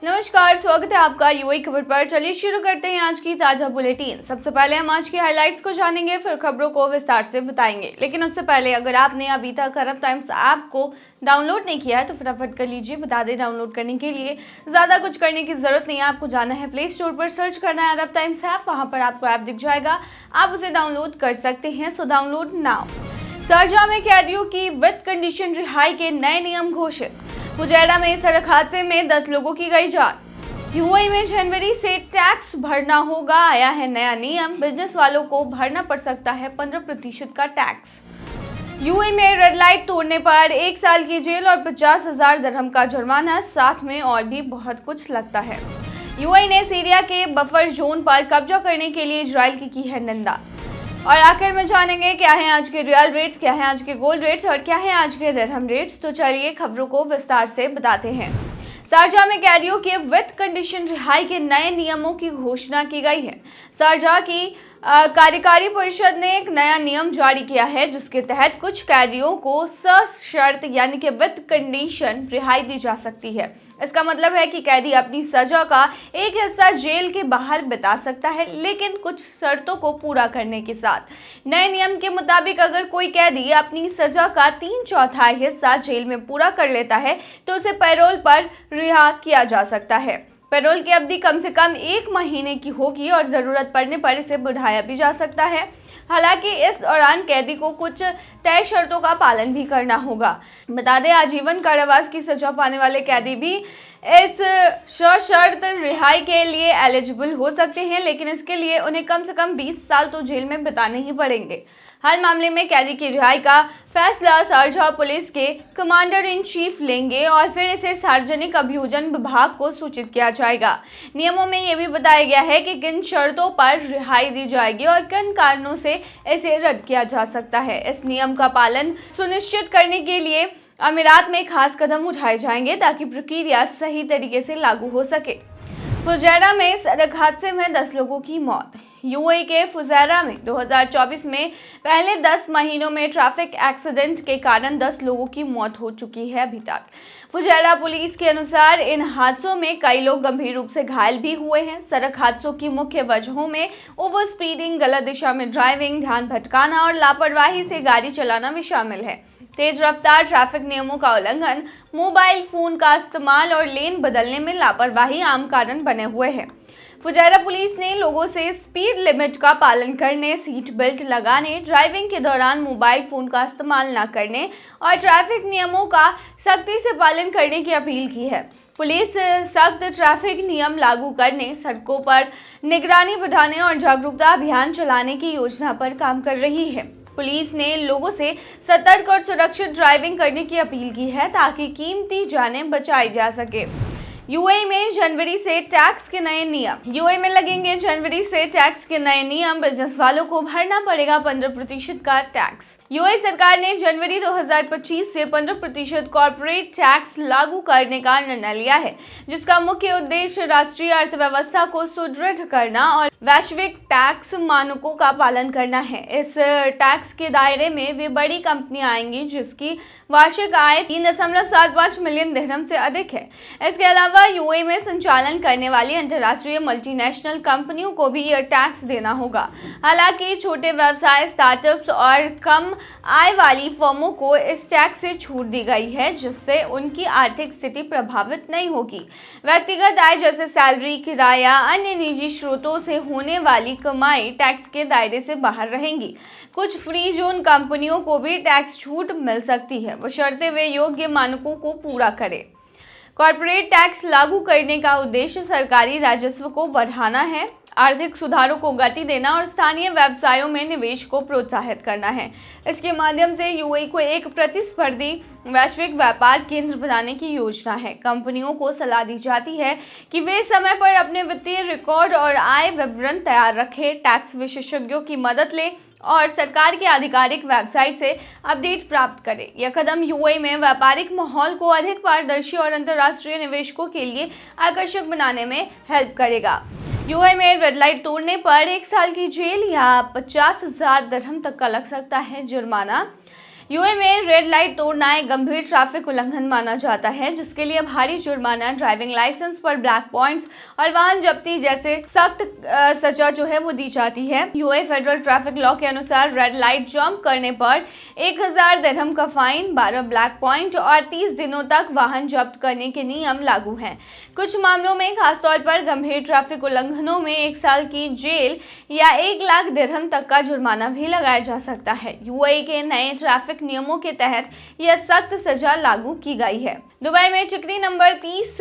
नमस्कार, स्वागत है आपका यूएई खबर पर। चलिए शुरू करते हैं आज की ताजा बुलेटिन। सबसे पहले हम आज की हाइलाइट्स को जानेंगे, फिर खबरों को विस्तार से बताएंगे। लेकिन उससे पहले अगर आपने अभी तक अरब टाइम्स ऐप को डाउनलोड नहीं किया है तो फटाफट कर लीजिए। बता दें, डाउनलोड करने के लिए ज़्यादा कुछ करने की ज़रूरत नहीं है। आपको जाना है प्ले स्टोर पर, सर्च करना है अरब टाइम्स ऐप, वहाँ पर आपको ऐप दिख जाएगा, आप उसे डाउनलोड कर सकते हैं। So download now. शारजाह में कैदियों की विद कंडीशन रिहाई के नए नियम घोषित। फुजैरा में सड़क हादसे में 10 लोगों की गई जान। यूएई में जनवरी से टैक्स भरना होगा, आया है नया नियम। बिजनेस वालों को भरना पड़ सकता है 15% का टैक्स। यूएई में रेड लाइट तोड़ने पर 1 साल की जेल और 50,000 दिरहम का जुर्माना, साथ में और भी बहुत कुछ लगता है। यूएई ने सीरिया के बफर जोन पर कब्जा करने के लिए इजराइल की है निंदा। और आखिर में जानेंगे क्या है आज के रियल रेट्स, क्या है आज के गोल्ड रेट्स और क्या है आज के दिरहम रेट्स। तो चलिए खबरों को विस्तार से बताते हैं। शारजाह में कैदियों के विद कंडीशन रिहाई के नए नियमों की घोषणा की गई है। शारजाह की कार्यकारी परिषद ने एक नया नियम जारी किया है, जिसके तहत कुछ कैदियों को सशर्त यानी कि विद कंडीशन रिहाई दी जा सकती है। इसका मतलब है कि कैदी अपनी सजा का एक हिस्सा जेल के बाहर बिता सकता है, लेकिन कुछ शर्तों को पूरा करने के साथ। नए नियम के मुताबिक अगर कोई कैदी अपनी सजा का 3/4 हिस्सा जेल में पूरा कर लेता है तो उसे पैरोल पर रिहा किया जा सकता है। पैरोल की अवधि कम से कम 1 महीने की होगी और ज़रूरत पड़ने पर इसे बढ़ाया भी जा सकता है। हालांकि इस दौरान कैदी को कुछ तय शर्तों का पालन भी करना होगा। बता दें, आजीवन कारावास की सजा पाने वाले कैदी भी इस सशर्त रिहाई के लिए एलिजिबल हो सकते हैं, लेकिन इसके लिए उन्हें कम से कम 20 साल तो जेल में बिताने ही पड़ेंगे। हर मामले में कैदी की रिहाई का फैसला शारजाह पुलिस के कमांडर इन चीफ लेंगे और फिर इसे सार्वजनिक अभियोजन विभाग को सूचित किया जाएगा। नियमों में यह भी बताया गया है कि किन शर्तों पर रिहाई दी जाएगी और किन कारणों से इसे रद्द किया जा सकता है। इस नियम का पालन सुनिश्चित करने के लिए अमीरात में खास कदम उठाए जाएंगे ताकि प्रक्रिया सही तरीके से लागू हो सके। फुजैरा में सड़क हादसे में 10 लोगों की मौत। यूएई के फुजैरा में 2024 में पहले 10 महीनों में ट्रैफिक एक्सीडेंट के कारण 10 लोगों की मौत हो चुकी है अभी तक। फुजैरा पुलिस के अनुसार इन हादसों में कई लोग गंभीर रूप से घायल भी हुए हैं। सड़क हादसों की मुख्य वजहों में ओवर स्पीडिंग, गलत दिशा में ड्राइविंग, ध्यान भटकाना और लापरवाही से गाड़ी चलाना भी शामिल है। तेज रफ्तार, ट्रैफिक नियमों का उल्लंघन, मोबाइल फोन का इस्तेमाल और लेन बदलने में लापरवाही आम कारण बने हुए हैं। फुजैरा पुलिस ने लोगों से स्पीड लिमिट का पालन करने, सीट बेल्ट लगाने, ड्राइविंग के दौरान मोबाइल फोन का इस्तेमाल न करने और ट्रैफिक नियमों का सख्ती से पालन करने की अपील की है। पुलिस सख्त ट्रैफिक नियम लागू करने, सड़कों पर निगरानी बढ़ाने और जागरूकता अभियान चलाने की योजना पर काम कर रही है। पुलिस ने लोगों से सतर्क और सुरक्षित ड्राइविंग करने की अपील की है ताकि कीमती जानें बचाई जा सके। यूएई में जनवरी से टैक्स के नए नियम। यूएई में लगेंगे जनवरी से टैक्स के नए नियम। बिजनेस वालों को भरना पड़ेगा 15% का टैक्स। यूएई सरकार ने जनवरी 2025 से 15% कॉर्पोरेट टैक्स लागू करने का निर्णय लिया है, जिसका मुख्य उद्देश्य राष्ट्रीय अर्थव्यवस्था को सुदृढ़ करना और वैश्विक टैक्स मानकों का पालन करना है। इस टैक्स के दायरे में वे बड़ी कंपनियां आएंगी जिसकी वार्षिक आय 3.75 मिलियन दिरहम से अधिक है। इसके अलावा यूएई में संचालन करने वाली अंतर्राष्ट्रीय मल्टीनेशनल कंपनियों को भी यह टैक्स देना होगा। हालांकि छोटे व्यवसाय, स्टार्टअप्स और कम आय वाली फर्मों को इस टैक्स से छूट दी गई है, जिससे उनकी आर्थिक स्थिति प्रभावित नहीं होगी। व्यक्तिगत आय जैसे सैलरी, किराया, अन्य निजी स्रोतों से होने वाली कमाई टैक्स के दायरे से बाहर रहेंगी। कुछ फ्री जोन कंपनियों को भी टैक्स छूट मिल सकती है, बशर्ते वे योग्य मानकों को पूरा करें। कॉर्पोरेट टैक्स लागू करने का उद्देश्य सरकारी राजस्व को बढ़ाना है, आर्थिक सुधारों को गति देना और स्थानीय व्यवसायों में निवेश को प्रोत्साहित करना है। इसके माध्यम से यूएई को एक प्रतिस्पर्धी वैश्विक व्यापार केंद्र बनाने की योजना है। कंपनियों को सलाह दी जाती है कि वे समय पर अपने वित्तीय रिकॉर्ड और आय विवरण तैयार रखें, टैक्स विशेषज्ञों की मदद लें और सरकार की आधिकारिक वेबसाइट से अपडेट प्राप्त करें। यह कदम यूएई में व्यापारिक माहौल को अधिक पारदर्शी और अंतर्राष्ट्रीय निवेशकों के लिए आकर्षक बनाने में हेल्प करेगा। यूएई में रेड लाइट तोड़ने पर 1 साल की जेल या 50,000 दिरहम तक का लग सकता है जुर्माना। यूएई में रेड लाइट तोड़ना एक गंभीर ट्रैफिक उल्लंघन माना जाता है, जिसके लिए भारी जुर्माना, ड्राइविंग लाइसेंस पर ब्लैक पॉइंट्स और वाहन जब्ती जैसे सख्त सजा जो है वो दी जाती है। यूएई फेडरल ट्रैफिक लॉ के अनुसार रेड लाइट जंप करने पर 1000 दिरहम का फाइन, 12 ब्लैक पॉइंट और 30 दिनों तक वाहन जब्त करने के नियम लागू हैं। कुछ मामलों में, खासतौर पर गंभीर ट्रैफिक उल्लंघनों में 1 साल की जेल या 1 लाख दिरहम तक का जुर्माना भी लगाया जा सकता है। यूएई के नए ट्रैफिक नियमों के तहत यह सख्त सजा लागू की गई है। दुबई में चिकनी नंबर 30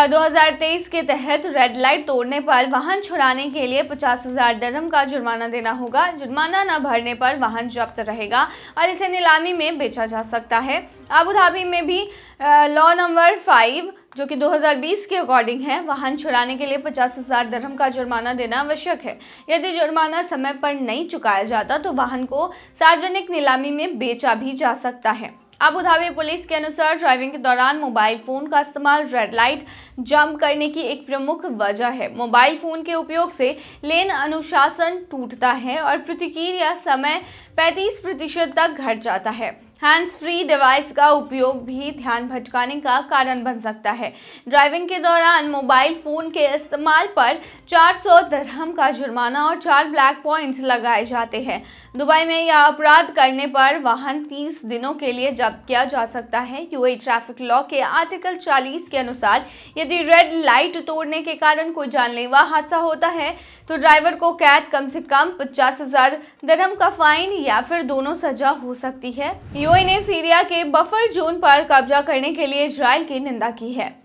2023 के तहत रेड लाइट तोड़ने पर वाहन छुड़ाने के लिए 50,000 दिरहम का जुर्माना देना होगा। जुर्माना न भरने पर वाहन जब्त रहेगा और इसे नीलामी में बेचा जा सकता है। अबू धाबी में भी लॉ नंबर 5 जो कि 2020 के अकॉर्डिंग है, वाहन छुड़ाने के लिए 50,000 दिरहम का जुर्माना देना आवश्यक है। यदि जुर्माना समय पर नहीं चुकाया जाता तो वाहन को सार्वजनिक नीलामी में बेचा भी जा सकता है। अबू धाबी पुलिस के अनुसार ड्राइविंग के दौरान मोबाइल फोन का इस्तेमाल रेड लाइट जंप करने की एक प्रमुख वजह है। मोबाइल फोन के उपयोग से लेन अनुशासन टूटता है और प्रतिक्रिया समय 35% तक घट जाता है। हैंड्स फ्री डिवाइस का उपयोग भी ध्यान भटकाने का कारण बन सकता है। ड्राइविंग के दौरान मोबाइल फोन के इस्तेमाल पर 400 दिरहम का जुर्माना और 4 ब्लैक पॉइंट्स लगाए जाते हैं। दुबई में यह अपराध करने पर वाहन 30 दिनों के लिए जब्त किया जा सकता है। यूएई ट्रैफिक लॉ के आर्टिकल 40 के अनुसार यदि रेड लाइट तोड़ने के कारण कोई जानलेवा हादसा होता है तो ड्राइवर को कैद, कम से कम 50,000 दिरहम का फाइन या फिर दोनों सजा हो सकती है। यूएई ने सीरिया के बफर जोन पर कब्जा करने के लिए इजराइल की निंदा की है।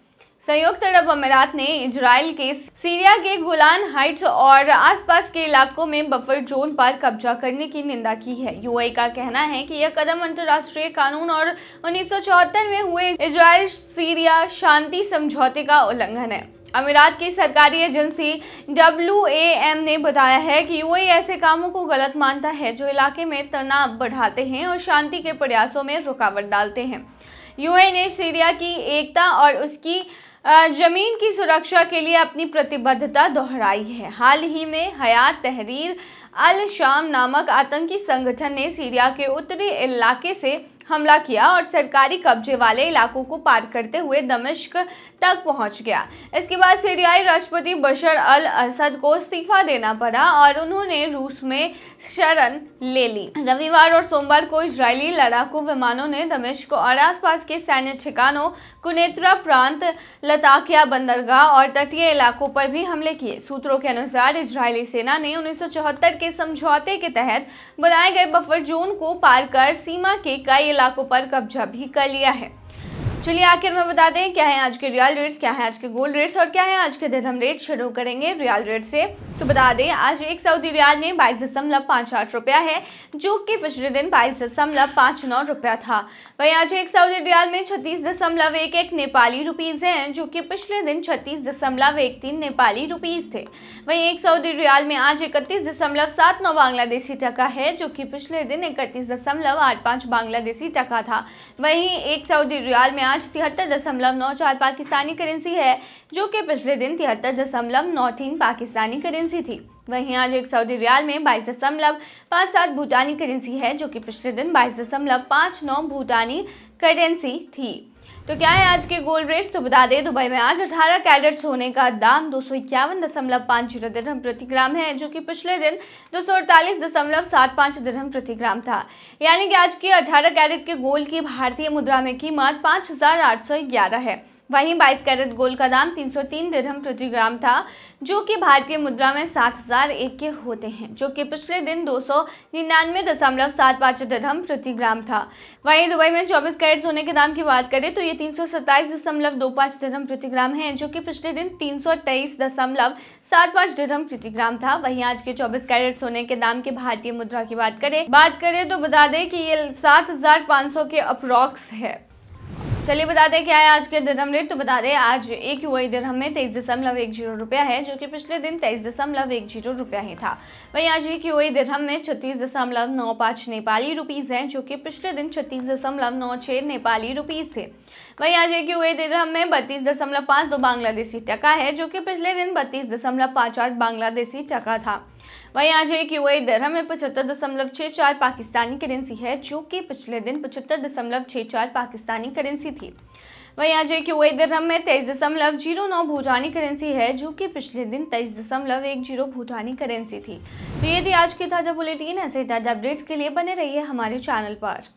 संयुक्त अरब अमीरात ने इजराइल के सीरिया के गोलान हाइट्स और आसपास के इलाकों में बफर जोन पर कब्जा करने की निंदा की है। यूएई का कहना है कि यह कदम अंतर्राष्ट्रीय कानून और 1974 में हुए इजराइल सीरिया शांति समझौते का उल्लंघन है। अमीरात की सरकारी एजेंसी WAM ने बताया है कि यूएई ऐसे कामों को गलत मानता है जो इलाके में तनाव बढ़ाते हैं और शांति के प्रयासों में रुकावट डालते हैं। यूएई ने सीरिया की एकता और उसकी जमीन की सुरक्षा के लिए अपनी प्रतिबद्धता दोहराई है। हाल ही में हयात तहरीर अल शाम नामक आतंकी संगठन ने सीरिया के उत्तरी इलाके से हमला किया और सरकारी कब्जे वाले इलाकों को पार करते हुए दमिश्क तक पहुंच गया। इसके बाद सीरियाई राष्ट्रपति बशर अल असद को इस्तीफा देना पड़ा और उन्होंने रूस में शरण ले ली। रविवार और सोमवार को इजरायली लड़ाकू विमानों ने दमिश्क और आसपास के सैन्य ठिकानों, कुनेत्रा प्रांत, लताकिया बंदरगाह और तटीय इलाकों पर भी हमले किए। सूत्रों के अनुसार इजरायली सेना ने 1974 के समझौते के तहत बनाए गए बफर जोन को पार कर सीमा के कई इलाकों पर कब्जा भी कर लिया है। चलिए आखिर में बता दें क्या है आज के रियल रेट्स, क्या है आज के गोल्ड रेट्स और क्या है आज के दिरहम रेट। शुरू करेंगे रियल रेट से। तो बता दें आज एक सऊदी रियाल में 22.58 रुपया है, जो कि पिछले दिन 22.59 रुपया था। वहीं आज एक सऊदी रियाल में 36.11 नेपाली रुपीज हैं, जो कि पिछले दिन 36.13 नेपाली रुपीज थे। वहीं एक सऊदी रियाल में आज 31.79 बांग्लादेशी टका है, जो कि पिछले दिन 31.85 बांग्लादेशी टका था। वहीं एक सऊदी रियाल में आज 73.94 पाकिस्तानी करेंसी है, जो कि पिछले दिन 73.93 पाकिस्तानी करेंसी थी। वहीं आज एक सऊदी रियाल में 22.57 भूटानी करेंसी है, जो कि पिछले दिन 22.59 भूटानी करेंसी थी। तो क्या है आज के गोल्ड रेट्स, तो बता दें दुबई में आज 18 कैरेट सोने का दाम 251.50 दिरहम प्रति ग्राम है, जो कि पिछले दिन 248.75 दिरहम प्रति ग्राम था। यानी कि आज की 18 कैरेट के गोल्ड की भारतीय मुद्रा में कीमत 5,811 है। वहीं 22 कैरेट गोल्ड का दाम 303 दिरहम प्रति ग्राम था, जो कि भारतीय मुद्रा में 7,001 के होते हैं, जो कि पिछले दिन 299.75 दिरहम प्रति ग्राम था। वहीं दुबई में 24 कैरेट सोने के दाम की बात करें तो ये 327.25 दिरहम प्रति ग्राम है, जो कि पिछले दिन 323.75 दिरहम प्रति ग्राम था। वहीं आज के 24 कैरेट सोने के दाम की भारतीय मुद्रा की बात करें तो बता दें कि ये 7,500 के अप्रॉक्स है। चलिए बता दें क्या है आज के दिरहम रेट, तो बता दें आज एक यूएई दिरहम में 23.10 रुपया है, जो कि पिछले दिन 23.10 रुपया ही था। वहीं आज एक यूएई दिरहम में 36.95 नेपाली रुपीस हैं, जो कि पिछले दिन 36.96 नेपाली रुपीस थे। वहीं आज एक यूएई दिरहम में 32.52 बांग्लादेशी टका है, जो कि पिछले दिन 32.58 बांग्लादेशी टका था। वहीं आज एक यूएई दिरहम में 75.64 पाकिस्तानी करेंसी है, जो कि पिछले दिन 75.64 पाकिस्तानी करेंसी थी। वहीं आज एक यूएई दिरहम में 23.09 भूटानी करेंसी है, जो कि पिछले दिन 23.10 भूटानी करेंसी थी। तो ये थी आज की ताज़ा बुलेटिन। ऐसे ताज़ा अपडेट्स के लिए बने रहिए हमारे चैनल पर।